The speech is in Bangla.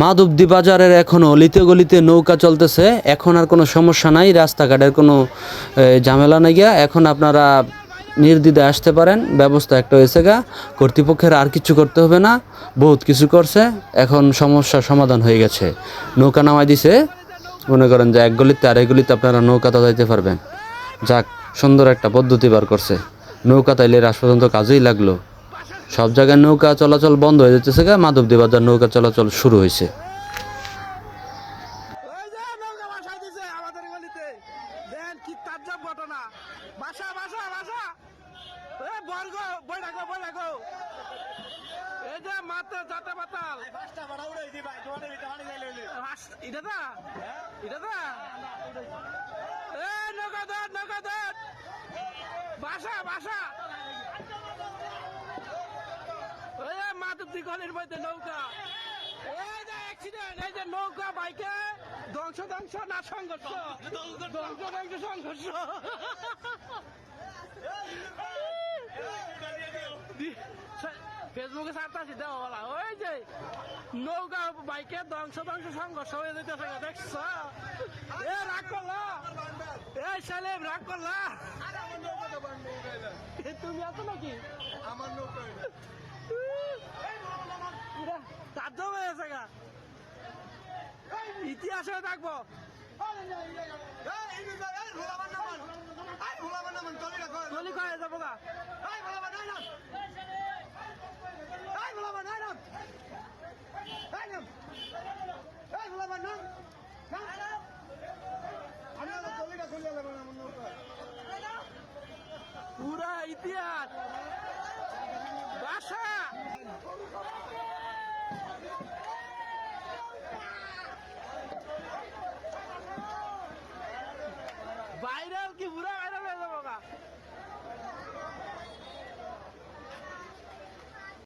মাধবদী বাজারের এখনও অলিতে গলিতে নৌকা চলতেছে। এখন আর কোনো সমস্যা নাই, রাস্তাঘাটের কোনো ঝামেলা নাই গিয়া। এখন আপনারা নির্দ্বিধায় আসতে পারেন। ব্যবস্থা একটা হয়েছে গা, কর্তৃপক্ষের আর কিছু করতে হবে না, বহুত কিছু করছে। এখন সমস্যার সমাধান হয়ে গেছে, নৌকা নামাই দিছে। মনে করেন যে এক গলিতে আর এক গলিতে আপনারা নৌকাতে যাইতে পারবেন। যাক, সুন্দর একটা পদ্ধতি বার করছে। নৌকা তাইলে আজ পর্যন্ত কাজেই লাগলো। সব জায়গায় নৌকা চলাচল বন্ধ হয়ে যেতেছে গা, মাধবদী বাজার নৌকা চলাচল শুরু হয়েছে। ওই যে নৌকা ভাসাই দিছে আমাদের গলিতে। দেন কি তাজ্জব ঘটনা। ভাষা ভাষা ভাষা এ বর্গ বৈরাগো এই যে মাত্র যাতে পাতাল পাঁচটা ভাড়া উড়াই দি ভাই তোমাদের ভিতরে হানি যাইলে এটা না এ নৌকা ধর ভাষা ওই মাধবদী গলির মধ্যে নৌকা। এই যে অ্যাক্সিডেন্ট, এই যে নৌকা বাইকে ধ্বংস না সংঘর্ষ। ফেসবুকে ছাড়তাছি দেওয়া বলা, ওই যে নৌকা বাইকে ধ্বংস সংঘর্ষ হয়ে যেতেছে, দেখছ? এ রাগ করলা, এই সালেম রাগ করলা। তুমি আছো নাকি? আমার নৌকা তাজ্জব হয়ে গেছে গা, ইতিহাসে থাকবো। গলি কয়ে যাবো গা। পুরা ইতিহাস ভাষা ভাইরাল কি পুরা ভাইরাল হয়ে যাবো গা।